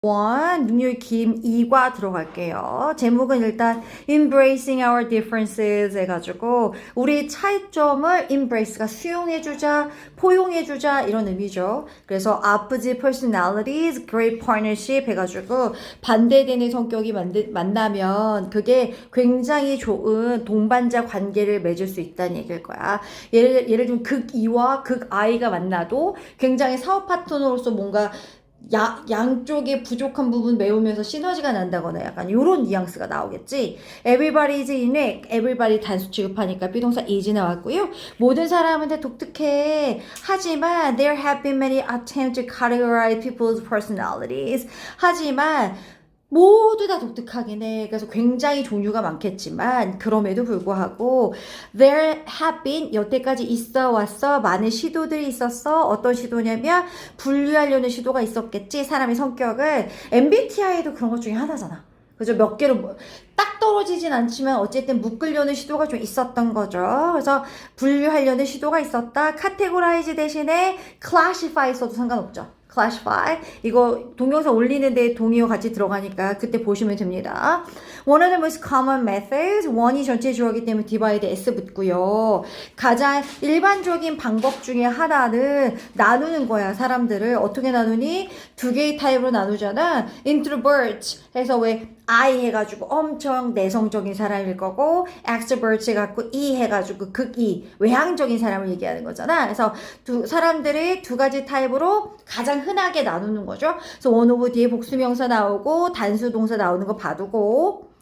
능률 김 2과 들어갈게요. 제목은 일단 Embracing Our Differences 해가지고 우리 차이점을 embrace가 수용해주자, 포용해주자 이런 의미죠. 그래서 opposite personalities, great partnership 해가지고 반대되는 성격이 만나면 그게 굉장히 좋은 동반자 관계를 맺을 수 있다는 얘기일 거야. 예를 들면 극2와 극I가 만나도 굉장히 사업 파트너로서 뭔가 양쪽의 부족한 부분 메우면서 시너지가 난다거나 약간 요런 뉘앙스가 나오겠지. Everybody is unique. Everybody 단수 취급하니까 비동사 is 나왔고요. 모든 사람은 다 독특해. 하지만 there have been many attempts to categorize people's personalities. 하지만 모두 다 독특하긴 해. 그래서 굉장히 종류가 많겠지만 그럼에도 불구하고 there have been 여태까지 있어 왔어 많은 시도들이 있었어. 어떤 시도냐면 분류하려는 시도가 있었겠지. 사람의 성격을 MBTI도 그런 것 중에 하나잖아. 그죠? 몇 개로 딱 떨어지진 않지만 어쨌든 묶으려는 시도가 좀 있었던 거죠. 그래서 분류하려는 시도가 있었다. categorize 대신에 classify 써도 상관없죠. classify. 이거 동영상 올리는데 동의어 같이 들어가니까 그때 보시면 됩니다. One of the most common methods. 원이 전체 주어이기 때문에 divide s 붙고요. 가장 일반적인 방법 중에 하나는 나누는 거야. 사람들을 어떻게 나누니? 두 개의 타입으로 나누잖아. introvert 해서 왜 I 해가지고 엄청 내성적인 사람일 거고 extrovert 해가지고 E 해가지고 극E 외향적인 사람을 얘기하는 거잖아. 그래서 사람들이 두 가지 타입으로 가장 흔하게 나누는 거죠. 그래서 one of 뒤에 복수명사 나오고 단수 동사 나오는 거 봐두고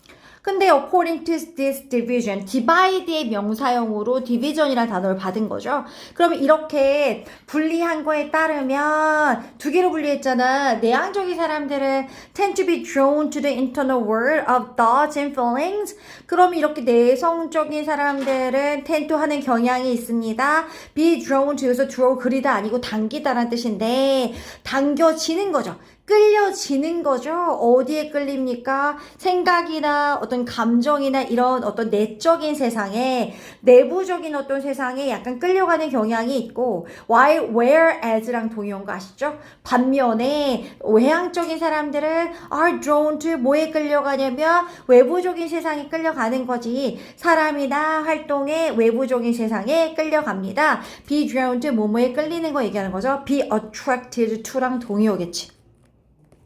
근데 according to this division, divide의 명사형으로 division이라는 단어를 받은 거죠. 그러면 이렇게 분리한 거에 따르면 두 개로 분리했잖아. 내향적인 사람들은 tend to be drawn to the internal world of thoughts and feelings. 그럼 이렇게 내성적인 사람들은 tend to 하는 경향이 있습니다. be drawn to에서 draw 그리다 아니고 당기다라는 뜻인데 당겨지는 거죠. 끌려지는 거죠. 어디에 끌립니까? 생각이나 어떤 감정이나 이런 어떤 내적인 세상에 내부적인 어떤 세상에 약간 끌려가는 경향이 있고 while whereas랑 동의어인 거 아시죠? 반면에 외향적인 사람들은 are drawn to 뭐에 끌려가냐면 외부적인 세상에 끌려가는 거지. 사람이나 활동에 외부적인 세상에 끌려갑니다. be drawn to 뭐뭐에 끌리는 거 얘기하는 거죠. be attracted to랑 동의어겠지.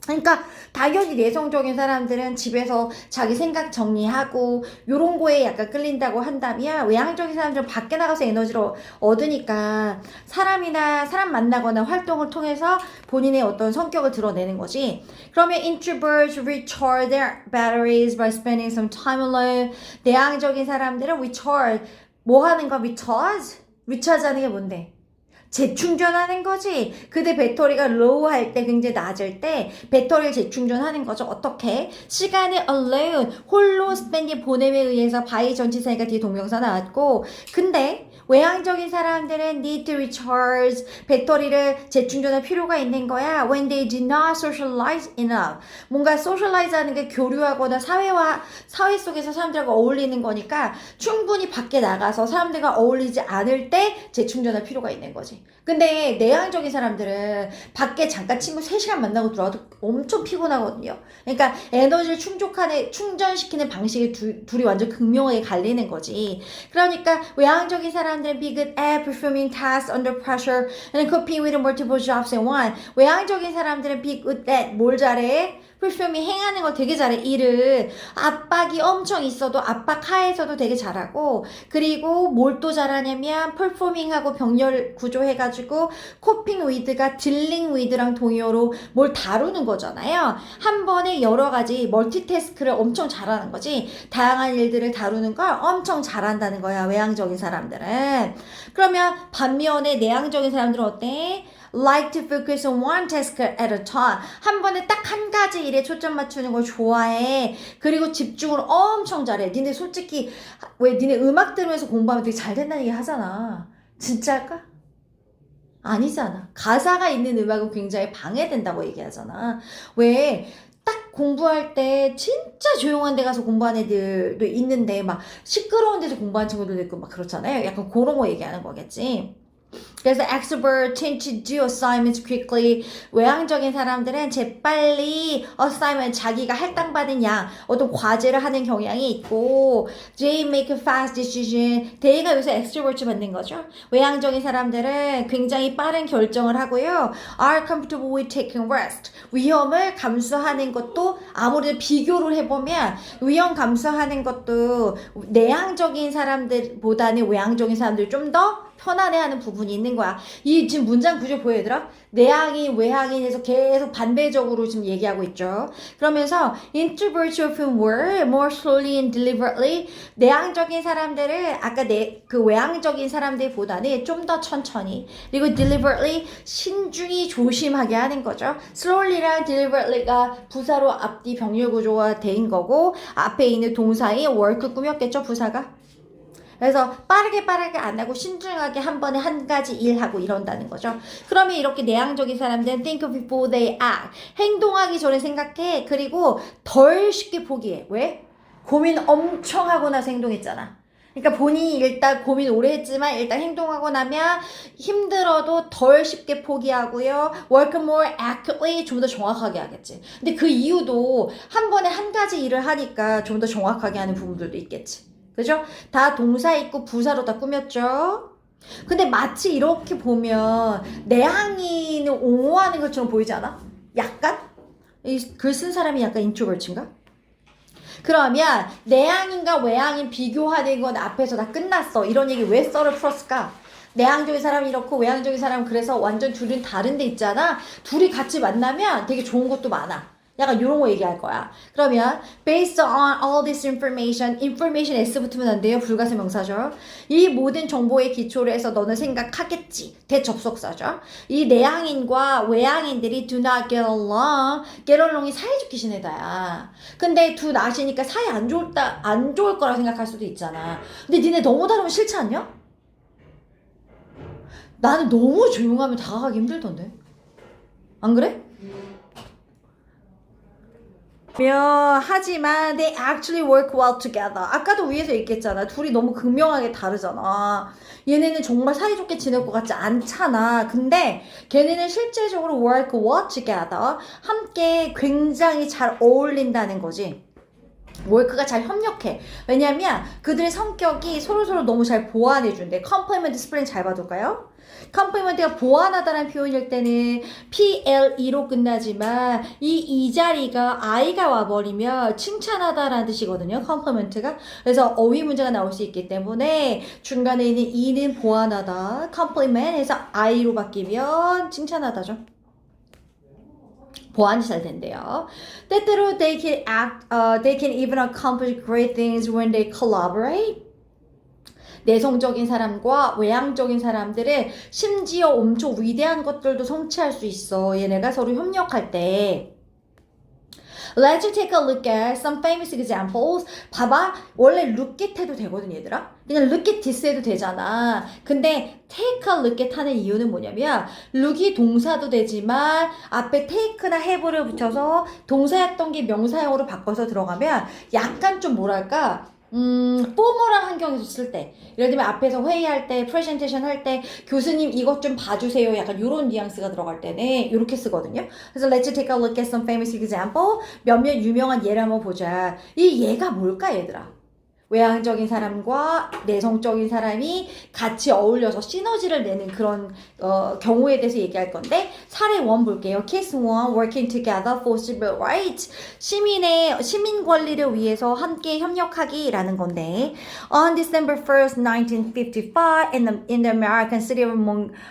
그러니까 당연히 내성적인 사람들은 집에서 자기 생각 정리하고 요런 거에 약간 끌린다고 한다면 외향적인 사람들은 밖에 나가서 에너지를 얻으니까 사람 만나거나 활동을 통해서 본인의 어떤 성격을 드러내는 거지. 그러면 introverts recharge their batteries by spending some time alone. 내향적인 사람들은 recharge 뭐 하는 거? recharge 하는 게 뭔데? 재충전하는 거지. 그대 배터리가 low 할 때 굉장히 낮을 때 배터리를 재충전하는 거죠. 어떻게? 시간을 alone 홀로 spend이 보냄에 의해서 by 전치사니까 뒤에 동명사 나왔고 근데 외향적인 사람들은 need to recharge 배터리를 재충전할 필요가 있는 거야. When they do not socialize enough 뭔가 socialize 하는 게 교류하거나 사회 속에서 사람들과 어울리는 거니까 충분히 밖에 나가서 사람들과 어울리지 않을 때 재충전할 필요가 있는 거지. 근데 내향적인 사람들은 밖에 잠깐 친구 3시간 만나고 들어와도 엄청 피곤하거든요. 그러니까 에너지를 충전시키는 방식이 둘이 완전 극명하게 갈리는 거지. 그러니까 외향적인 사람들은 be good at performing tasks under pressure and coping with multiple jobs at once. 외향적인 사람들은 be good at 뭘 잘해? performing 행하는 걸 되게 잘해. 일을 압박이 엄청 있어도 압박 하에서도 되게 잘하고 그리고 뭘 또 잘하냐면 performing하고 병렬 구조해가지고 coping with가 dealing with랑 동의어로 뭘 다루는 거잖아요. 한 번에 여러 가지 멀티태스크를 엄청 잘하는 거지. 다양한 일들을 다루는 걸 엄청 잘한다는 거야. 외향적인 사람들은. 그러면 반면에 내향적인 사람들은 어때? like to focus on one task at a time. 한 번에 딱 한 가지 일에 초점 맞추는 걸 좋아해. 그리고 집중을 엄청 잘해. 니네 솔직히 왜 니네 음악 들으면서 공부하면 되게 잘 된다는 얘기 하잖아. 진짜일까? 아니잖아. 가사가 있는 음악은 굉장히 방해된다고 얘기하잖아. 왜? 딱 공부할 때 진짜 조용한 데 가서 공부하는 애들도 있는데 막 시끄러운 데서 공부하는 친구들도 있고 막 그렇잖아요. 약간 그런 거 얘기하는 거겠지. 그래서 extrovert tend to do assignments quickly. 외향적인 사람들은 재빨리 assignment 자기가 할당받은 양 어떤 과제를 하는 경향이 있고 they make a fast decision. they가 요새 extrovert 받는 거죠. 외향적인 사람들은 굉장히 빠른 결정을 하고요. are comfortable with taking rest. 위험을 감수하는 것도 아무래도 비교를 해보면 위험 감수하는 것도 내향적인 사람들보다는 외향적인 사람들이 좀 더 편안해하는 부분이 있는 거야. 이 지금 문장 구조 보여 얘들아? 내향인, 외향인에서 계속 반대적으로 지금 얘기하고 있죠. 그러면서 introverts often were more slowly and deliberately. 내향적인 사람들을 아까 그 외향적인 사람들보다는 좀 더 천천히 그리고 deliberately 신중히 조심하게 하는 거죠. slowly랑 deliberately가 부사로 앞뒤 병렬 구조가 된 거고 앞에 있는 동사인 work 꾸몄겠죠 부사가. 그래서 빠르게 안 하고 신중하게 한 번에 한 가지 일하고 이런다는 거죠. 그러면 이렇게 내향적인 사람들은 think before they act. 행동하기 전에 생각해. 그리고 덜 쉽게 포기해. 왜? 고민 엄청 하고 나서 행동했잖아. 그러니까 본인이 일단 고민 오래 했지만 일단 행동하고 나면 힘들어도 덜 쉽게 포기하고요. work more accurately 좀 더 정확하게 하겠지. 근데 그 이유도 한 번에 한 가지 일을 하니까 좀 더 정확하게 하는 부분들도 있겠지. 그죠? 다 동사 있고 부사로 다 꾸몄죠? 근데 마치 이렇게 보면 내향인을 옹호하는 것처럼 보이지 않아? 약간? 글 쓴 사람이 약간 인트로버트인가? 그러면 내향인과 외향인 비교하는 건 앞에서 다 끝났어. 이런 얘기 왜 썰을 풀었을까? 내향적인 사람이 이렇고 외향적인 사람은 그래서 완전 둘은 다른 데 있잖아. 둘이 같이 만나면 되게 좋은 것도 많아. 약간 이런 거 얘기할 거야. 그러면 based on all this information S 붙으면 안 돼요. 불가사 명사죠. 이 모든 정보의 기초로 해서 너는 생각하겠지. 대접속사죠. 이 내향인과 외향인들이 do not get along. get along이 사이좋게 지내다야. 근데 두 낫이니까 사이 안 좋을 거라 생각할 수도 있잖아. 근데 니네 너무 다르면 싫지 않냐? 나는 너무 조용하면 다가가기 힘들던데. 안 그래? 하지만 they actually work well together. 아까도 위에서 얘기했잖아. 둘이 너무 극명하게 다르잖아. 얘네는 정말 사이좋게 지낼 것 같지 않잖아. 근데 걔네는 실제적으로 work well together. 함께 굉장히 잘 어울린다는 거지. work가 잘 협력해. 왜냐면 그들의 성격이 서로서로 너무 잘 보완해준대. complement 스펠링 잘 봐둘까요? 컴플리먼트가 보완하다라는 표현일 때는 PLE로 끝나지만 이 자리가 I가 와버리면 칭찬하다라는 뜻이거든요. 컴플리먼트가. 그래서 어휘 문제가 나올 수 있기 때문에 중간에 있는 E는 보완하다. 컴플리먼트 해서 I로 바뀌면 칭찬하다죠. 보완이 잘 된대요. 때때로 they can even accomplish great things when they collaborate. 내성적인 사람과 외향적인 사람들은 심지어 엄청 위대한 것들도 성취할 수 있어. 얘네가 서로 협력할 때. Let's take a look at some famous examples. 봐봐. 원래 look at 해도 되거든 얘들아. 그냥 look at this 해도 되잖아. 근데 take a look at 하는 이유는 뭐냐면 look이 동사도 되지만 앞에 take나 have를 붙여서 동사였던 게 명사형으로 바꿔서 들어가면 약간 좀 뭐랄까 포멀한 환경에서 쓸 때, 예를 들면 앞에서 회의할 때, 프레젠테이션 할 때, 교수님 이것 좀 봐주세요. 약간 요런 뉘앙스가 들어갈 때는 이렇게 쓰거든요. 그래서 let's take a look at some famous example. 몇몇 유명한 예를 한번 보자. 이 예가 뭘까 얘들아? 외향적인 사람과 내성적인 사람이 같이 어울려서 시너지를 내는 그런 경우에 대해서 얘기할 건데 사례 1 볼게요. Case 1 working together for civil rights. 시민 권리를 위해서 함께 협력하기라는 건데 On December 1st, 1955 in the American city of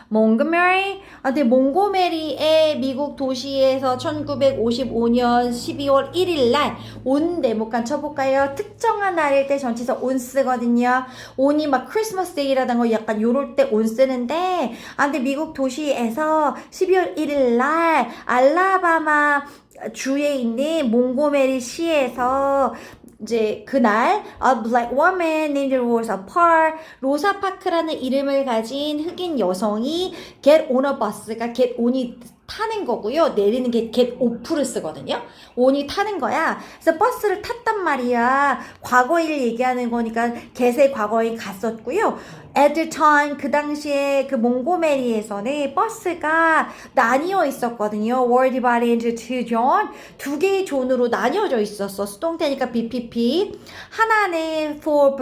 Montgomery. 몽고메리의 미국 도시에서 1955년 12월 1일 날 온 네모칸 쳐볼까요? 특정한 날일 때 전치사 on 쓰거든요. on이 막 크리스마스 데이라든가 약간 요럴 때 on 쓰는데 근데 미국 도시에서 12월 1일 날 알라바마 주에 있는 몽고메리 시에서 이제 그날 a black woman named Rosa Parks, 로사 파크라는 이름을 가진 흑인 여성이 get on a bus가 get on이 타는 거고요. 내리는 게 get off를 쓰거든요. on이 타는 거야. 그래서 버스를 탔단 말이야. 과거일 얘기하는 거니까 get의 과거에 갔었고요. At the time, 그 당시에 그 몽고메리에서는 버스가 나뉘어 있었거든요. were divided into two zone. 두 개의 존으로 나뉘어져 있었어. 수동태니까 BPP. 하나는 for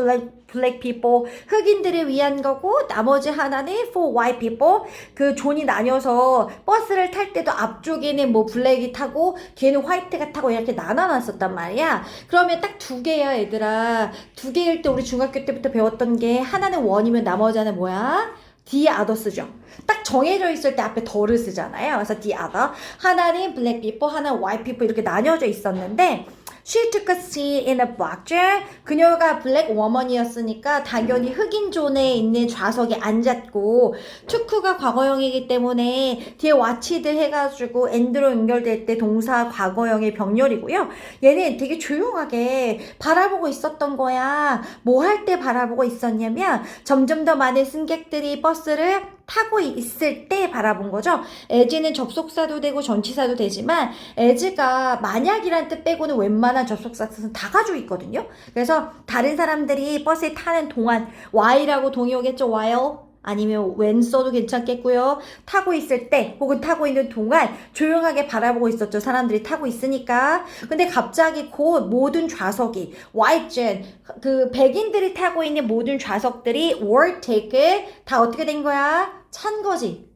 black people, 흑인들을 위한 거고, 나머지 하나는 for white people. 그 존이 나뉘어서 버스를 탈 때도 앞쪽에는 뭐 블랙이 타고 뒤에는 화이트가 타고 이렇게 나눠놨었단 말이야. 그러면 딱 두 개야, 얘들아. 두 개일 때 우리 중학교 때부터 배웠던 게 하나는 원이면 나머지 하나는 뭐야? the other 쓰죠. 딱 정해져 있을 때 앞에 더를 쓰잖아요. 그래서 the other. 하나는 black people, 하나는 white people 이렇게 나뉘어져 있었는데 She took a seat in a black chair. 그녀가 블랙 워먼이었으니까 당연히 흑인 존에 있는 좌석에 앉았고 took가 과거형이기 때문에 뒤에 watched 해가지고 and로 연결될 때 동사 과거형의 병렬이고요. 얘는 되게 조용하게 바라보고 있었던 거야. 뭐 할 때 바라보고 있었냐면 점점 더 많은 승객들이 버스를 타고 있을 때 바라본 거죠. as는 접속사도 되고 전치사도 되지만 as가 만약이란 뜻 빼고는 웬만한 접속사 뜻은 다 가지고 있거든요. 그래서 다른 사람들이 버스에 타는 동안 while이라고 동의 오겠죠. while 아니면 when 써도 괜찮겠고요. 타고 있을 때 혹은 타고 있는 동안 조용하게 바라보고 있었죠. 사람들이 타고 있으니까. 근데 갑자기 곧 모든 좌석이 white gen 그 백인들이 타고 있는 모든 좌석들이 were taken 다 어떻게 된 거야? 찬 거지.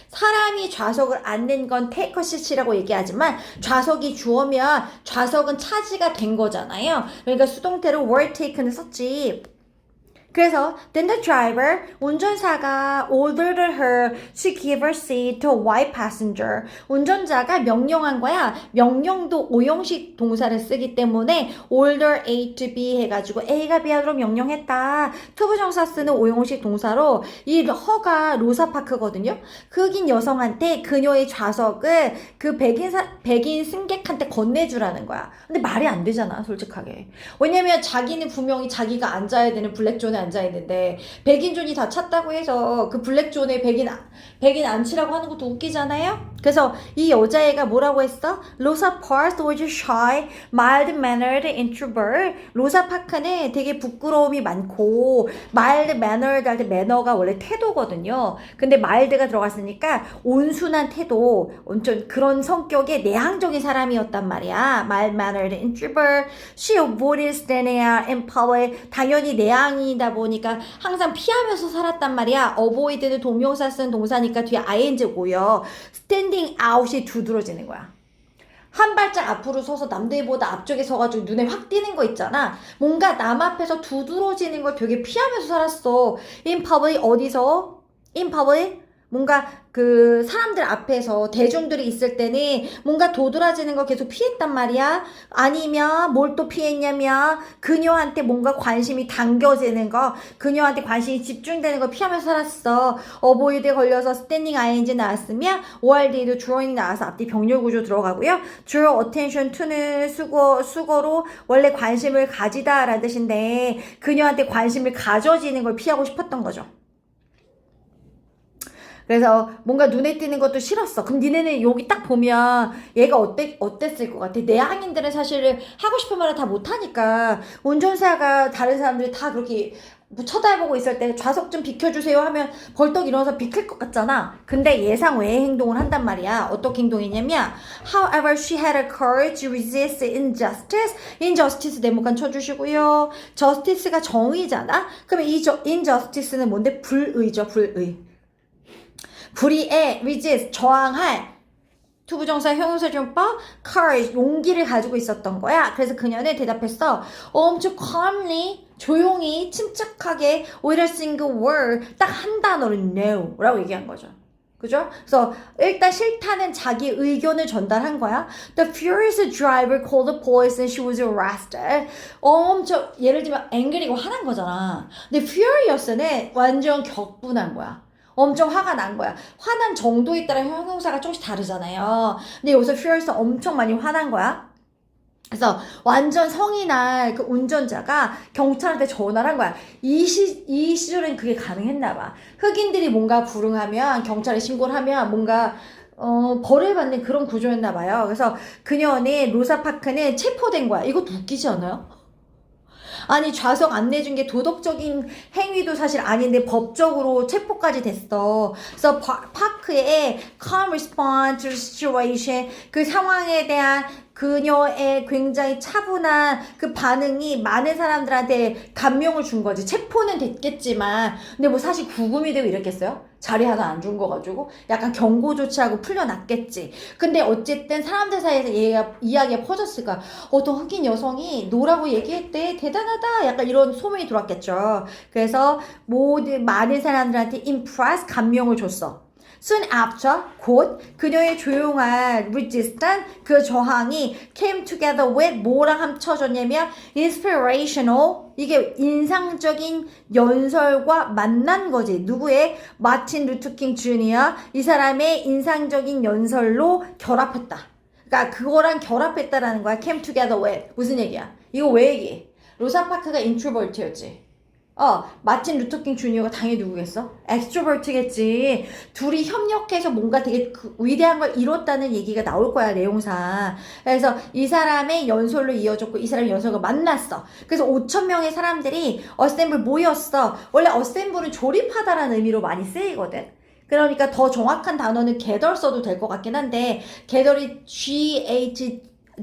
사람이 좌석을 앉는 건 take a seat이라고 얘기하지만 좌석이 주어면 좌석은 차지가 된 거잖아요. 그러니까 수동태로 were taken을 썼지. 그래서 then the driver, 운전사가 ordered her to give her seat to a white passenger. 운전자가 명령한 거야. 명령도 오형식 동사를 쓰기 때문에 order A to B 해가지고 A가 B하도록 명령했다. 투부정사 쓰는 오형식 동사로 이 허가 로사파크거든요. 흑인 여성한테 그녀의 좌석을 그 백인 승객한테 건네주라는 거야. 근데 말이 안 되잖아, 솔직하게. 왜냐면 자기는 분명히 자기가 앉아야 되는 블랙존에 앉아 있는데 백인존이 다 찼다고 해서 그 블랙존에 백인 앉히라고 하는 것도 웃기잖아요. 그래서 이 여자애가 뭐라고 했어? 로사 파크 was shy, mild-mannered introvert. 로사 파크는 되게 부끄러움이 많고 mild-mannered 할 때 매너가 원래 태도거든요. 근데 mild가 들어갔으니까 온순한 태도, 완전 그런 성격의 내향적인 사람이었단 말이야. mild-mannered introvert. She avoided standing out in public. 당연히 내향이다 보니까 항상 피하면서 살았단 말이야. avoid는 동명사 쓴 동사니까 뒤에 ing고요. standing out이 두드러지는 거야. 한 발짝 앞으로 서서 남들보다 앞쪽에 서가지고 눈에 확 띄는 거 있잖아. 뭔가 남 앞에서 두드러지는 걸 되게 피하면서 살았어. in public 어디서? in public? 뭔가 그 사람들 앞에서 대중들이 있을 때는 뭔가 도드라지는 걸 계속 피했단 말이야. 아니면 뭘 또 피했냐면 그녀한테 뭔가 관심이 당겨지는 거, 그녀한테 관심이 집중되는 걸 피하면서 살았어. 어보이드에 걸려서 스탠딩 ing 나왔으면 ORD에도 drawing 나와서 앞뒤 병렬 구조 들어가고요. draw attention to는 수거로 원래 관심을 가지다 라는 뜻인데 그녀한테 관심을 가져지는 걸 피하고 싶었던 거죠. 그래서 뭔가 눈에 띄는 것도 싫었어. 그럼 니네는 여기 딱 보면 얘가 어땠을 것 같아? 내향인들은 사실 하고 싶은 말을 다 못하니까 운전사가 다른 사람들이 다 그렇게 뭐 쳐다보고 있을 때 좌석 좀 비켜주세요 하면 벌떡 일어나서 비킬 것 같잖아. 근데 예상 외의 행동을 한단 말이야. 어떻게 행동이냐면 However, she had a courage to resist injustice. injustice 네모칸 쳐주시고요. justice가 정의잖아. 그러면 이 injustice는 뭔데? 불의죠. 불의에 resist 저항할 투부정사 형용사전법 courage 용기를 가지고 있었던 거야. 그래서 그녀는 대답했어. 엄청 calmly 조용히 침착하게 with a single word 딱 한 단어로 no 라고 얘기한 거죠. 그죠? 그래서 일단 싫다는 자기 의견을 전달한 거야. The furious driver called the police and she was arrested. 엄청 예를 들면 angry고 화난 거잖아. 근데 furious는 완전 격분한 거야. 엄청 화가 난 거야. 화난 정도에 따라 형용사가 조금씩 다르잖아요. 근데 여기서 furious는 엄청 많이 화난 거야. 그래서 완전 성이 날 그 운전자가 경찰한테 전화를 한 거야. 이 시절엔 그게 가능했나 봐. 흑인들이 뭔가 불응하면 경찰에 신고를 하면 뭔가 벌을 받는 그런 구조였나 봐요. 그래서 그녀는 로사 파크는 체포된 거야. 이것도 웃기지 않아요? 아니 좌석 안 내준 게 도덕적인 행위도 사실 아닌데 법적으로 체포까지 됐어. 그래서 파크의 calm response to the situation, 그 상황에 대한 그녀의 굉장히 차분한 그 반응이 많은 사람들한테 감명을 준 거지. 체포는 됐겠지만 근데 뭐 사실 구금이 되고 이랬겠어요? 자리 하나 안 준 거 가지고 약간 경고 조치하고 풀려났겠지. 근데 어쨌든 사람들 사이에서 이야기가 퍼졌을까. 어떤 흑인 여성이 노라고 얘기했대. 대단하다. 약간 이런 소문이 들어왔겠죠. 그래서 많은 사람들한테 impress, 감명을 줬어. Soon after, 곧 그녀의 조용한 resistance, 그 저항이 came together with 뭐랑 합쳐졌냐면 inspirational, 이게 인상적인 연설과 만난 거지. 누구의? 마틴 루터킹 주니어. 이 사람의 인상적인 연설로 결합했다. 그러니까 그거랑 결합했다라는 거야. came together with. 무슨 얘기야? 이거 왜 얘기해? 로사 파크가 인트로버트였지. 마틴 루터킹 주니어가 당연히 누구겠어? 엑스트로버트겠지. 둘이 협력해서 뭔가 되게 위대한 걸 이뤘다는 얘기가 나올 거야, 내용상. 그래서 이 사람의 연설로 이어졌고, 이 사람의 연설과 만났어. 그래서 5,000명의 사람들이 어셈블 모였어. 원래 어셈블은 조립하다라는 의미로 많이 쓰이거든. 그러니까 더 정확한 단어는 gather 써도 될 것 같긴 한데, gather이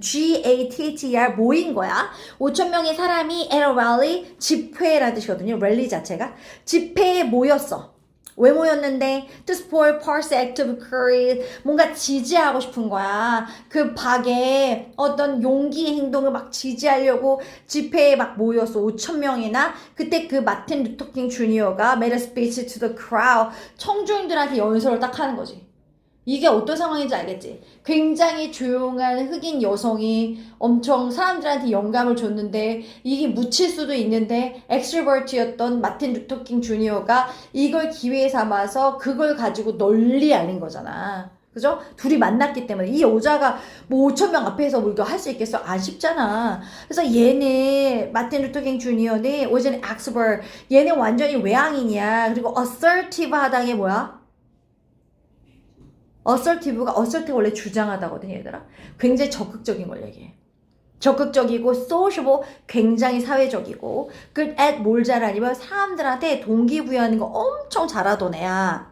GATHER 모인 거야. 5,000명의 사람이 at a rally, 집회라는 뜻이거든요. 랠리 자체가. 집회에 모였어. 왜 모였는데? To support Park's act of courage. 뭔가 지지하고 싶은 거야. 그 박의 어떤 용기의 행동을 막 지지하려고 집회에 막 모였어. 5,000명이나. 그때 그 마틴 루터킹 주니어가 made a speech to the crowd. 청중들한테 연설을 딱 하는 거지. 이게 어떤 상황인지 알겠지? 굉장히 조용한 흑인 여성이 엄청 사람들한테 영감을 줬는데 이게 묻힐 수도 있는데 엑스트로버트였던 마틴 루터킹 주니어가 이걸 기회 삼아서 그걸 가지고 널리 알린 거잖아. 그죠? 둘이 만났기 때문에 이 여자가 뭐 5,000명 앞에서 뭐 이거 할 수 있겠어? 안 쉽잖아. 그래서 얘는 마틴 루터킹 주니어는 오전에 엑스퍼, 얘는 완전히 외향인이야. 그리고 assertive 하다는 게 뭐야? assertive가 원래 주장하다거든요, 얘들아. 굉장히 적극적인 걸 얘기해. 적극적이고 sociable, 굉장히 사회적이고 good at 뭘 잘하냐면 사람들한테 동기부여하는 거 엄청 잘하던 애야.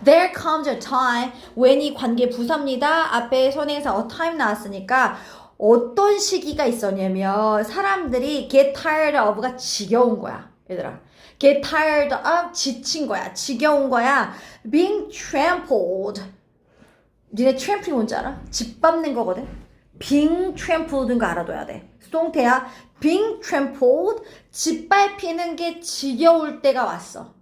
There comes a time when 이 관계 부사입니다. 앞에 선행사 a time 나왔으니까 어떤 시기가 있었냐면 사람들이 get tired of가 지겨운 거야, 얘들아. get tired of, 지친 거야, 지겨운 거야. being trampled, 니네 트램플이 뭔지 알아? 짓밟는 거거든. being trampled인 거 알아둬야 돼. 수동태야. being trampled, 짓밟히는 게 지겨울 때가 왔어.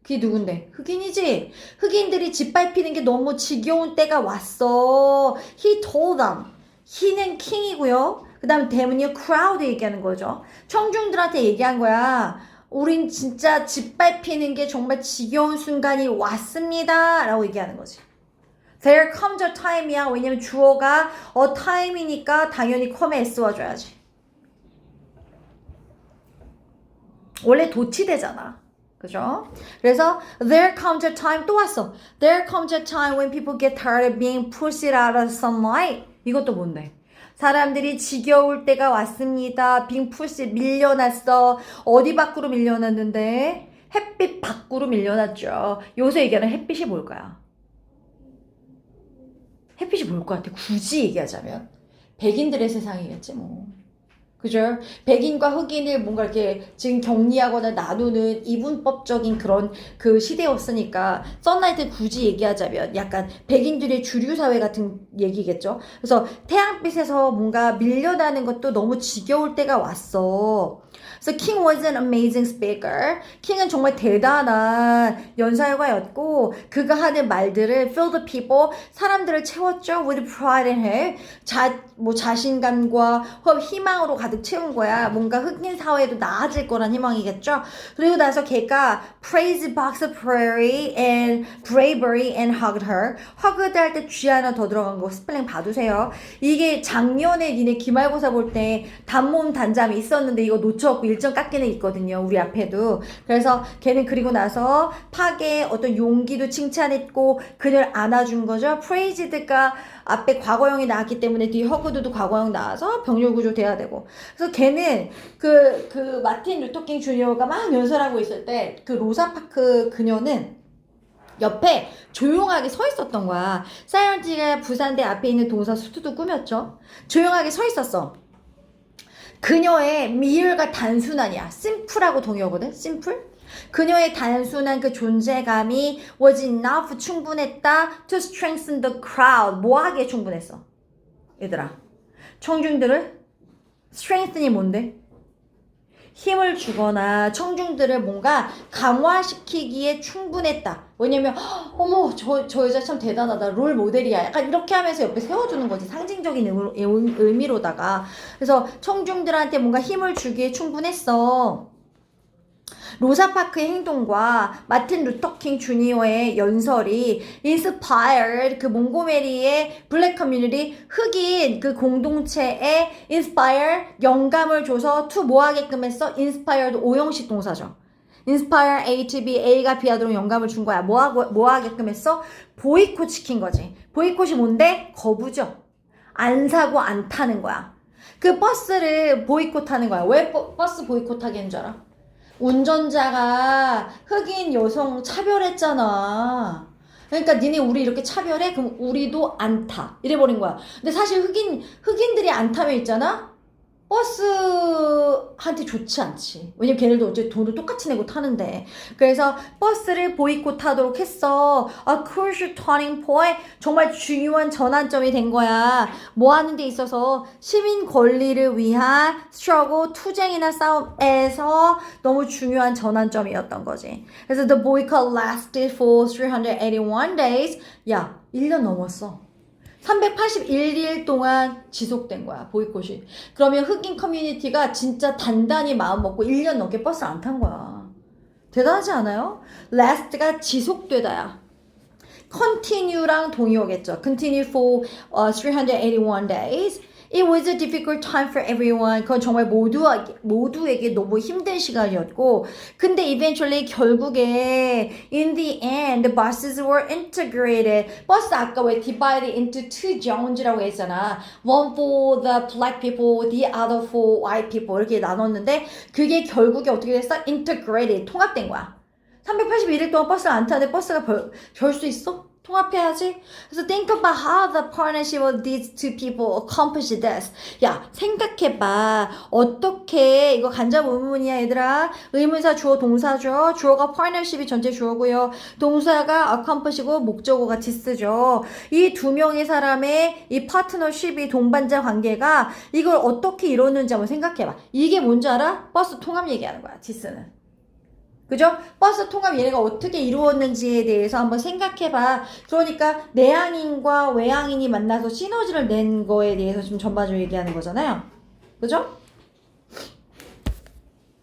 그게 누군데? 흑인이지? 흑인들이 짓밟히는 게 너무 지겨운 때가 왔어. He told them. he는 king 이고요. 그 다음에 them은요, crowd 얘기하는 거죠. 청중들한테 얘기한 거야. 우린 진짜 짓밟히는 게 정말 지겨운 순간이 왔습니다. 라고 얘기하는 거지. There comes a time이야. 왜냐면 주어가 a time이니까 당연히 come에 s 와줘야지. 원래 도치대잖아. 그죠? 그래서 there comes a time 또 왔어. There comes a time when people get tired of being pushed out of sunlight. 이것도 뭔데? 사람들이 지겨울 때가 왔습니다. being pushed, 밀려났어. 어디 밖으로 밀려났는데? 햇빛 밖으로 밀려났죠. 요새 얘기하는 햇빛이 뭘까요? 햇빛이 뭘 것 같아? 굳이 얘기하자면 백인들의 세상이겠지 뭐. 그죠? 백인과 흑인을 뭔가 이렇게 지금 격리하거나 나누는 이분법적인 그런 그 시대였으니까 썬라이트 굳이 얘기하자면 약간 백인들의 주류 사회 같은 얘기겠죠? 그래서 태양빛에서 뭔가 밀려나는 것도 너무 지겨울 때가 왔어. So King was an amazing speaker. 킹은 정말 대단한 연설가였고 그가 하는 말들을 fill the people, 사람들을 채웠죠. with pride in her. 자신감과 희망으로 가득 채운 거야. 뭔가 흑인 사회도 나아질 거란 희망이겠죠. 그리고 나서 걔가 praise box of prairie and bravery and hugged her. hugged 할 때 G 하나 더 들어간 거 스펠링 봐두세요. 이게 작년에 니네 기말고사 볼 때 단모음 단잠이 있었는데 이거 놓쳐 고쳐갖고 일정 깎이는 게 있거든요. 우리 앞에도. 그래서 걔는 그리고 나서 파괴의 어떤 용기도 칭찬했고 그를 안아준 거죠. 프레이지드가 앞에 과거형이 나왔기 때문에 뒤에 허그드도 과거형 나와서 병렬 구조 돼야 되고. 그래서 걔는 그 마틴 루터킹 주니어가 막 연설하고 있을 때 그 로사파크 그녀는 옆에 조용하게 서 있었던 거야. 사이언티가 부산대 앞에 있는 동사 수트도 꾸몄죠. 조용하게 서 있었어. 그녀의 미열과 단순함이야. 심플하고 동의어거든. 심플. 그녀의 단순한 그 존재감이 was enough 충분했다 to strengthen the crowd. 뭐하기에 충분했어? 얘들아. 청중들을 strengthen이 뭔데? 힘을 주거나 청중들을 뭔가 강화시키기에 충분했다. 왜냐면 어머 저 여자 참 대단하다. 롤 모델이야. 약간 이렇게 하면서 옆에 세워주는 거지. 상징적인 의미로다가. 그래서 청중들한테 뭔가 힘을 주기에 충분했어. 로사파크의 행동과 마틴 루터킹 주니어의 연설이 inspired 그 몽고메리의 블랙 커뮤니티 흑인 그 공동체에 inspire 영감을 줘서 to 뭐 하게끔 했어? inspired 오형식 동사죠. inspire A to B, A가 B하도록 영감을 준 거야. 뭐 하게끔 했어? 보이콧 시킨 거지. 보이콧이 뭔데? 거부죠. 안 사고 안 타는 거야. 그 버스를 보이콧하는 거야. 왜 버스 보이콧하게 한 줄 알아? 운전자가 흑인 여성 차별했잖아. 그러니까 니네 우리 이렇게 차별해? 그럼 우리도 안 타. 이래버린 거야. 근데 사실 흑인들이 안 타면 있잖아? 버스한테 좋지 않지. 왜냐면 걔네도 어째 돈을 똑같이 내고 타는데. 그래서 버스를 보이콧하도록 했어. A crucial turning point. 정말 중요한 전환점이 된 거야. 뭐 하는 데 있어서 시민 권리를 위한 struggle, 투쟁이나 싸움에서 너무 중요한 전환점이었던 거지. 그래서 the boycott lasted for 381 days. 야, 1년 넘었어. 381일 동안 지속된 거야, 보이콧이. 그러면 흑인 커뮤니티가 진짜 단단히 마음 먹고 1년 넘게 버스를 안 탄 거야. 대단하지 않아요? last가 지속되다야. continue랑 동의어겠죠. continue for 381 days. It was a difficult time for everyone. 그건 정말 모두에게 너무 힘든 시간이었고, 근데 eventually 결국에 in the end the buses were integrated. 버스 아까 왜 divided into two zones라고 했잖아. One for the black people, the other for white people 이렇게 나눴는데 그게 결국에 어떻게 됐어? integrated 통합된 거야. 381일 동안 버스를 안 타는데 버스가 별 수 있어? 통합해야지. 그래서 think about how the partnership of these two people accomplished this. 야, 생각해봐. 어떻게 이거 간접 의문이야 얘들아. 의문사 주어 동사죠. 주어가 partnership이 전체 주어고요. 동사가 accomplish고 목적어가 this죠. 이 두 명의 사람의 이 파트너십이 동반자 관계가 이걸 어떻게 이뤘는지 한번 생각해봐. 이게 뭔지 알아? 버스 통합 얘기하는 거야. this는. 그죠? 버스 통합 얘네가 어떻게 이루어졌는지에 대해서 한번 생각해봐. 그러니까 내향인과 외향인이 만나서 시너지를 낸 거에 대해서 좀 전반적으로 얘기하는 거잖아요. 그죠?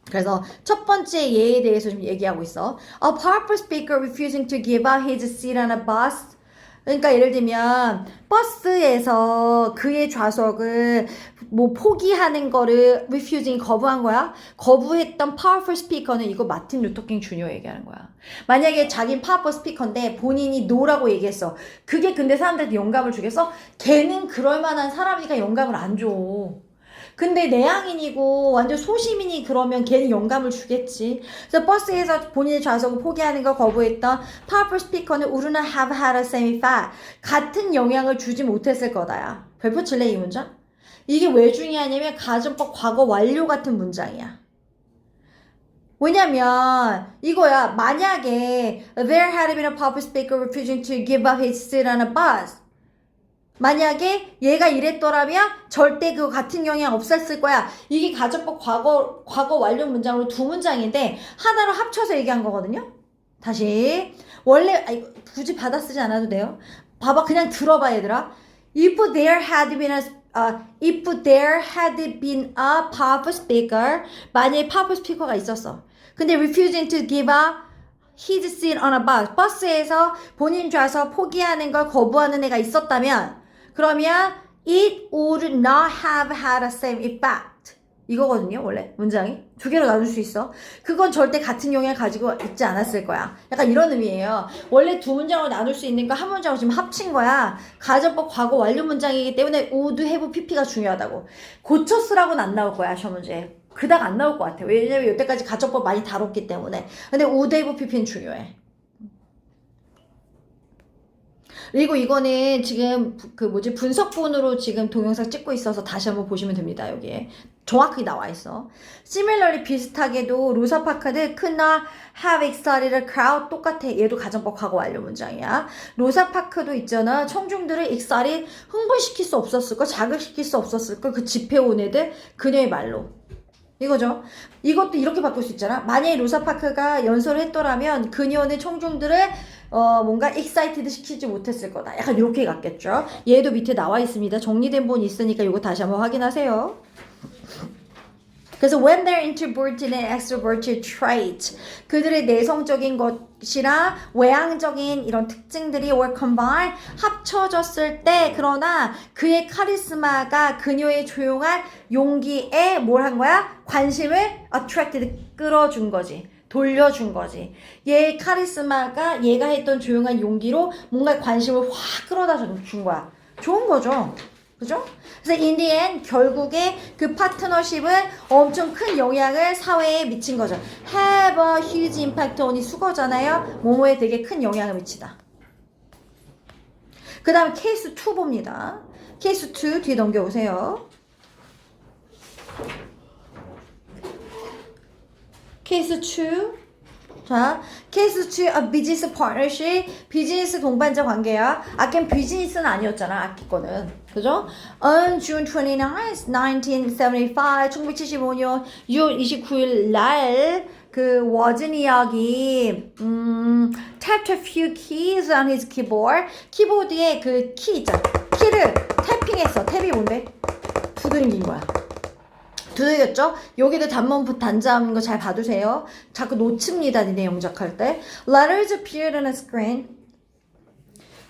그래서 첫 번째 예에 대해서 좀 얘기하고 있어. A powerful speaker refusing to give up his seat on a bus. 그러니까 예를 들면 버스에서 그의 좌석을 뭐 포기하는 거를 refusing 거부한 거야. 거부했던 powerful speaker는 이거 마틴 루터킹 주니어 얘기하는 거야. 만약에 자긴 powerful speaker인데 본인이 no라고 얘기했어. 그게 근데 사람들한테 영감을 주겠어? 걔는 그럴 만한 사람이니까 영감을 안 줘. 근데 내향인이고 완전 소시민이 그러면 걔는 영감을 주겠지. 그래서 버스에서 본인의 좌석을 포기하는 걸 거부했던 powerful speaker는 wouldn't have had a same effect. 같은 영향을 주지 못했을 거다야. 별표 칠래 이 문장? 이게 왜 중요하냐면 가정법 과거 완료 같은 문장이야. 왜냐면 이거야. 만약에 there had been a public speaker refusing to give up his seat on a bus. 만약에 얘가 이랬더라면 절대 그 같은 영향 없었을 거야. 이게 가정법 과거 완료 문장으로 두 문장인데 하나로 합쳐서 얘기한 거거든요. 다시 원래 굳이 받아 쓰지 않아도 돼요. 봐봐, 그냥 들어봐 얘들아. If there had been a powerful speaker, 만약에 powerful speaker가 있었어. 근데 refusing to give up his seat on a bus, 버스에서 본인 좌석 포기하는 걸 거부하는 애가 있었다면 그러면 it would not have had the same effect. 이거거든요, 원래 문장이. 두 개로 나눌 수 있어. 그건 절대 같은 용어를 가지고 있지 않았을 거야. 약간 이런 의미예요. 원래 두 문장으로 나눌 수 있는 거 한 문장으로 지금 합친 거야. 가정법 과거 완료 문장이기 때문에 would, have, pp가 중요하다고. 고쳐 쓰라고는 안 나올 거야, 시험 문제. 그닥 안 나올 것 같아. 왜냐면 여태까지 가정법 많이 다뤘기 때문에. 근데 would, have, pp는 중요해. 그리고 이거는 지금 분석본으로 지금 동영상 찍고 있어서 다시 한번 보시면 됩니다. 여기에 정확하게 나와 있어. Similarly 비슷하게도 로사 파크드 could not have excited a crowd 똑같아. 얘도 가정법 과거 완료 문장이야. 로사 파크도 있잖아. 청중들을 excited 흥분시킬 수 없었을까? 자극시킬 수 없었을까? 그 집회 온 애들 그녀의 말로. 이거죠. 이것도 이렇게 바꿀 수 있잖아. 만약에 로사 파크가 연설을 했더라면 그녀는 청중들을 뭔가 excited 시키지 못했을 거다. 약간 이렇게 갔겠죠. 얘도 밑에 나와 있습니다. 정리된 본 있으니까 이거 다시 한번 확인하세요. 그래서 when they're introverted and extroverted traits 그들의 내성적인 것이랑 외향적인 이런 특징들이 were combined 합쳐졌을 때 그러나 그의 카리스마가 그녀의 조용한 용기에 뭘 한 거야? 관심을 attracted 끌어준 거지. 돌려준 거지. 얘의 카리스마가 얘가 했던 조용한 용기로 뭔가 관심을 확 끌어다 준 거야. 좋은 거죠. 그죠? 그래서 in the end 결국에 그 파트너십은 엄청 큰 영향을 사회에 미친 거죠. have a huge impact on이 수거잖아요. 뭐뭐에 되게 큰 영향을 미치다. 그 다음 케이스 2 봅니다. 케이스 2 뒤에 넘겨오세요. 케이스 2 자, 케이스 2 a business partnership 비즈니스 동반자 관계야. 아까 비즈니스는 아니었잖아. 아까 거는. 그죠? On June 29th, 1975 1975년 6월 29일 날 그 워즈니악이 tapped a few keys on his keyboard 키보드에 그 키 있잖아. 키를 탭핑했어. 탭이 뭔데? 두드린 거야. 두들겼죠? 여기도 단문 단자인 거 잘 봐두세요. 자꾸 놓칩니다. 니네 영작할 때. Letters appeared on a screen.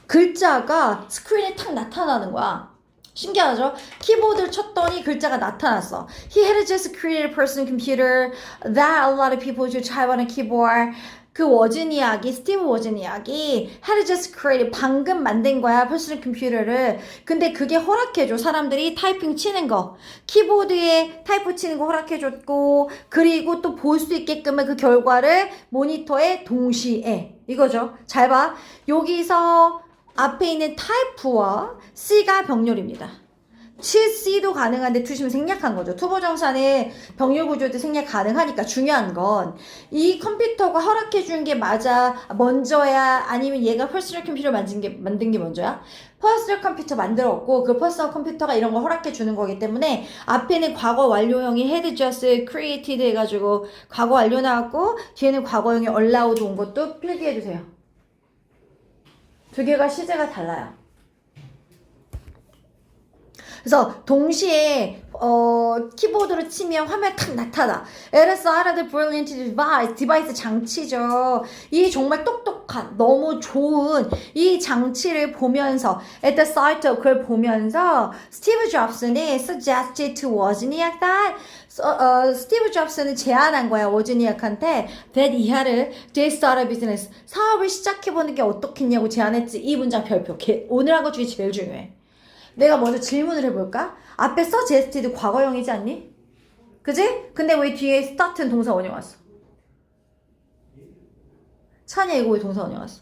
글자가 스크린에 탁 나타나는 거야. 신기하죠? 키보드를 쳤더니 글자가 나타났어. He had just created a personal computer that a lot of people should type on a keyboard. 그 워즈니악이 스티브 워즈니악이 had just created 방금 만든 거야 퍼스널 컴퓨터를. 근데 그게 허락해줘. 사람들이 타이핑 치는 거 키보드에 타이프 치는 거 허락해줬고 그리고 또 볼 수 있게끔 그 결과를 모니터에 동시에 이거죠. 잘 봐. 여기서 앞에 있는 타이프와 C가 병렬입니다. C도 가능한데 투시면 생략한 거죠. 투보정사는 병렬 구조도 생략 가능하니까 중요한 건 이 컴퓨터가 허락해 준 게 맞아 먼저야 아니면 얘가 퍼스널 컴퓨터 만든 게 먼저야? 퍼스널 컴퓨터 만들었고 그 퍼스널 컴퓨터가 이런 거 허락해 주는 거기 때문에 앞에는 과거 완료형이 had just created 해가지고 과거 완료 나왔고 뒤에는 과거형이 allowed 온 것도 필기해 주세요. 두 개가 시제가 달라요. 그래서 동시에 키보드로 치면 화면에 탁 나타나. It is out of the brilliant device. 디바이스 장치죠. 이 정말 똑똑한 너무 좋은 이 장치를 보면서 at the sight of 그걸 보면서 스티브 잡슨이 suggested to 워즈니악 that 스티브 잡슨은 제안한 거야 워즈니악한테 that 이하를 they start a business 사업을 시작해보는 게 어떻겠냐고 제안했지. 이 문장 별표. 오늘 한 것 중에 제일 중요해. 내가 먼저 질문을 해볼까? 앞에 suggested 과거형이지 않니? 그지? 근데 왜 뒤에 start는 동사 원형 왔어? 찬이야 이거 왜 동사 원형 왔어?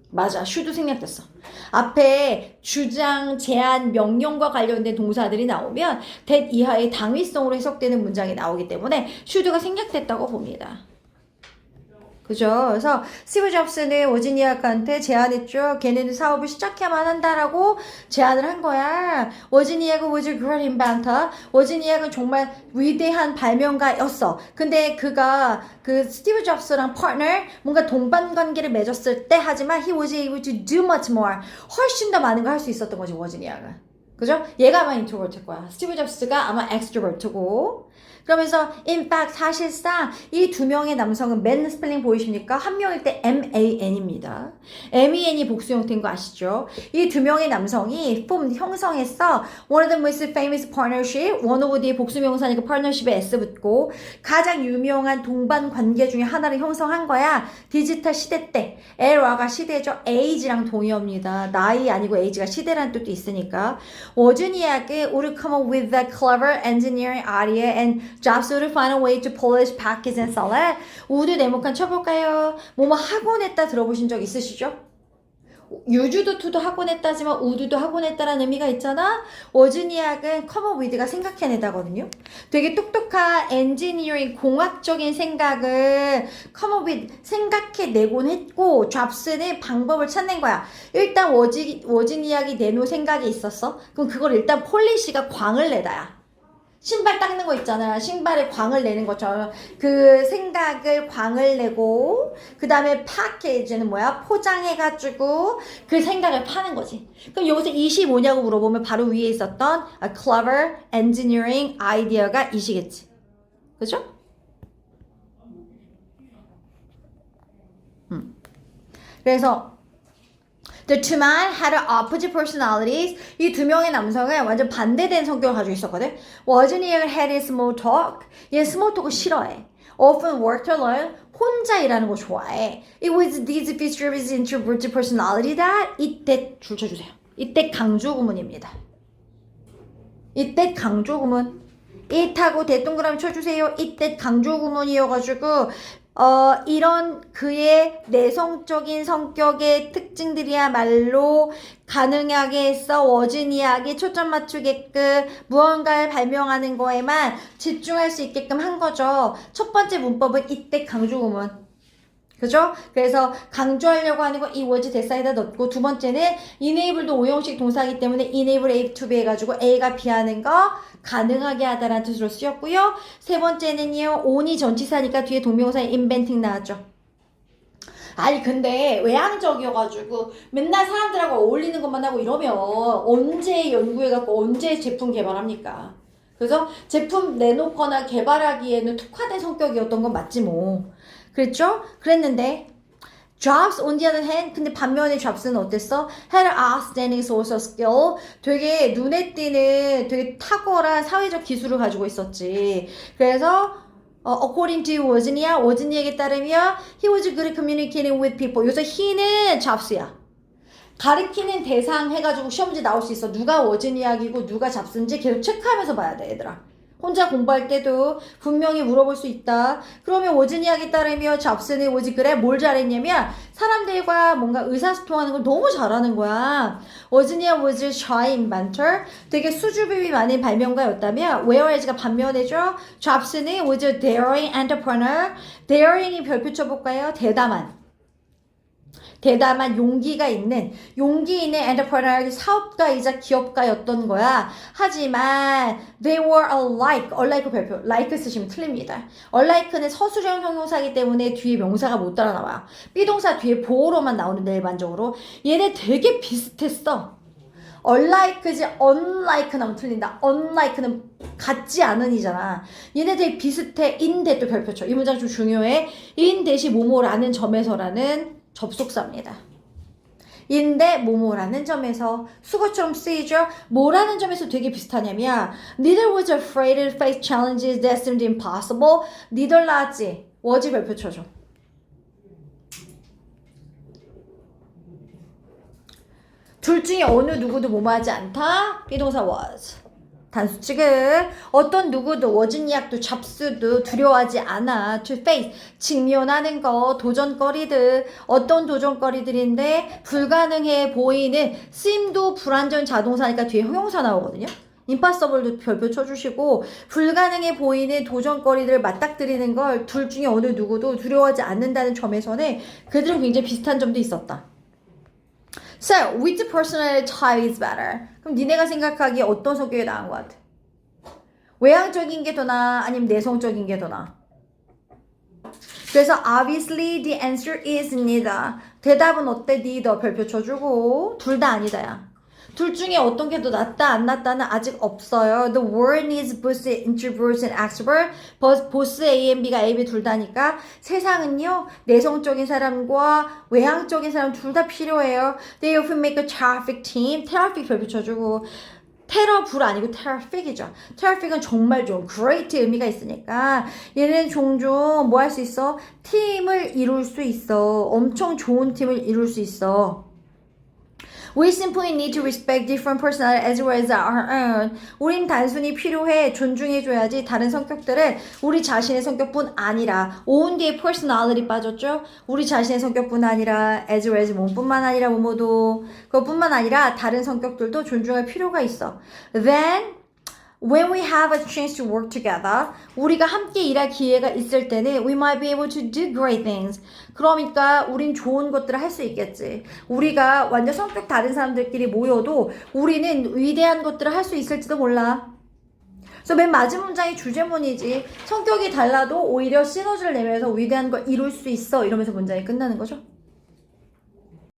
맞아. should 생략됐어. 앞에 주장, 제안, 명령과 관련된 동사들이 나오면 that 이하의 당위성으로 해석되는 문장이 나오기 때문에 should가 생략됐다고 봅니다. 그죠? 그래서 스티브 잡슨은 워즈니악한테 제안했죠. 걔네는 사업을 시작해야만 한다라고 제안을 한 거야. 워즈니악은 was a great inventor. 워즈니악은 정말 위대한 발명가였어. 근데 그가 그 스티브 잡스랑 파트너 뭔가 동반 관계를 맺었을 때 하지만 he was able to do much more. 훨씬 더 많은 걸 할 수 있었던 거지 워즈니악은. 그죠? 얘가 아마 인트로버트일 거야. 스티브 잡스가 아마 엑스트로버트고. 그러면서 in fact 사실상 이 두 명의 남성은 맨 스펠링 보이십니까? 한 명일 때 MAN입니다. MEN이 복수 형태인 거 아시죠? 이 두 명의 남성이 formed 형성했어. One of the most famous partnership, one of the 복수 명사니까 partnership에 S 붙고 가장 유명한 동반 관계 중에 하나를 형성한 거야. 디지털 시대 때. 에라가 시대죠. age랑 동의어입니다. 나이 아니고 age가 시대라는 뜻도 있으니까. 워즈니아크 would come up with a clever engineering idea and Jobs would find a way to polish, package, and sell it. 우드 네모칸 쳐볼까요? 뭐뭐 하고 냈다 들어보신 적 있으시죠? 유주도 투도 하고 냈다지만 우드도 하고 냈다라는 의미가 있잖아. 워즈니악은 come up with가 생각해내다거든요. 되게 똑똑한 엔지니어링 공학적인 생각을 come up with 생각해내곤 했고 잡스는 방법을 찾는 거야. 일단 워즈니악이 내놓은 생각이 있었어. 그럼 그걸 일단 폴리시가 광을 내다야. 신발 닦는 거 있잖아. 신발에 광을 내는 것처럼 그 생각을 광을 내고 그 다음에 패키지는 뭐야? 포장해가지고 그 생각을 파는 거지. 그럼 여기서 이시 뭐냐고 물어보면 바로 위에 있었던 a clever engineering idea가 이시겠지. 그죠? 그래서 The two men had opposite personalities. 이 두 명의 남성은 완전 반대된 성격을 가지고 있었거든. 워즈니아는 had small talk. 얘는 small talk을 싫어해. Often worked alone. 혼자 일하는 거 좋아해. It was these features introverted personality that 이때 줄 쳐주세요. 이때 강조 구문입니다. 이때 강조 구문. it하고 대동그라미 쳐주세요. 이때 강조 구문이어가지고 이런 그의 내성적인 성격의 특징들이야말로 가능하게 해서 워즈니아에게 초점 맞추게끔 무언가를 발명하는 거에만 집중할 수 있게끔 한 거죠. 첫 번째 문법은 이때 강조구문. 그죠? 그래서 강조하려고 하는 거 이 was 대사에다 넣고 두 번째는 enable도 오형식 동사이기 때문에 enable A to B 해가지고 A가 B 하는 거 가능하게 하다라는 뜻으로 쓰였고요. 세 번째는요. on이 전치사니까 뒤에 동명사인 inventing 나왔죠. 아니 근데 외향적이어가지고 맨날 사람들하고 어울리는 것만 하고 이러면 언제 연구해갖고 언제 제품 개발합니까? 그래서 제품 내놓거나 개발하기에는 특화된 성격이었던 건 맞지 뭐. 그랬죠? 그랬는데 Jobs on the other hand, 근데 반면에 Jobs는 어땠어? Had an outstanding social skill. 되게 눈에 띄는 되게 탁월한 사회적 기술을 가지고 있었지. 그래서 according to 워즈니에게 따르면 he was good at communicating with people. 여기서 he는 Jobs야. 가리키는 대상 해가지고 시험 문제 나올 수 있어. 누가 워즈니악이고 누가 잡스인지 계속 체크하면서 봐야 돼, 얘들아. 혼자 공부할 때도 분명히 물어볼 수 있다. 그러면 워즈니악에 따르면 잡스는 그래 뭘 잘했냐면 사람들과 뭔가 의사소통하는 걸 너무 잘하는 거야. 워즈니악 was a shy inventor. 되게 수줍음이 많은 발명가였다면 whereas가 반면에죠. 잡스는 was a daring entrepreneur. daring이 별표 쳐볼까요? 대담한 용기 있는 엔터프라이즈 사업가이자 기업가였던 거야. 하지만 they were alike 별표 like 쓰시면 틀립니다. alike는 서술형 형용사이기 때문에 뒤에 명사가 못 따라 나와요. 비동사 뒤에 보어로만 나오는데 일반적으로 얘네 되게 비슷했어. unlike지 unlike 나면 틀린다. unlike는 같지 않은 이잖아. 얘네 되게 비슷해. in 대도 별표 쳐. 이 문장 좀 중요해. in 대시 뭐뭐라는 점에서라는 접속사입니다. 인데 뭐뭐라는 점에서 수거처럼 쓰이죠. 뭐라는 점에서 되게 비슷하냐면 neither was afraid to face challenges that seemed impossible. neither 나왔지. was 별표 쳐줘. 둘 중에 어느 누구도 뭐뭐하지 않다. 비동사 was. 단수칙은 어떤 누구도 워즈니악도 잡스도 두려워하지 않아. to face 직면하는 거 도전거리들 어떤 도전거리들인데 불가능해 보이는 seem도 불완전 자동사니까 뒤에 형용사 나오거든요. impossible도 별표 쳐주시고 불가능해 보이는 도전거리들을 맞닥뜨리는 걸 둘 중에 어느 누구도 두려워하지 않는다는 점에서는 그들은 굉장히 비슷한 점도 있었다. So, which personality type is better? 그럼 니네가 생각하기에 어떤 성격이 나은 것 같아? 외향적인 게 더 나아? 아니면 내성적인 게 더 나아? 그래서 obviously the answer is neither. 대답은 어때? neither 별표 쳐주고 둘 다 아니다야. 둘 중에 어떤 게 더 낫다 안 낫다는 아직 없어요. The world needs both introverts and extroverts. 보스 A and B가 A, B 둘 다니까 세상은요 내성적인 사람과 외향적인 사람 둘 다 필요해요. They often make a terrific team. terrific 별 붙여주고 테러불 아니고 terrific이죠. terrific은 정말 좋은 great 의미가 있으니까 얘는 종종 뭐 할 수 있어? 팀을 이룰 수 있어. 엄청 좋은 팀을 이룰 수 있어. We simply need to respect different personalities as well as our own. 우린 단순히 필요해 존중해줘야지 다른 성격들은 우리 자신의 성격뿐 아니라 own 뒤에 personality 빠졌죠? 우리 자신의 성격뿐 아니라 as well as 몸뿐만 아니라 뭐뭐도 그것뿐만 아니라 다른 성격들도 존중할 필요가 있어. Then when we have a chance to work together, 우리가 함께 일할 기회가 있을 때는 we might be able to do great things. 그러니까 우린 좋은 것들을 할 수 있겠지. 우리가 완전 성격 다른 사람들끼리 모여도 우리는 위대한 것들을 할 수 있을지도 몰라. 그래서 맨 마지막 문장이 주제문이지. 성격이 달라도 오히려 시너지를 내면서 위대한 걸 이룰 수 있어. 이러면서 문장이 끝나는 거죠.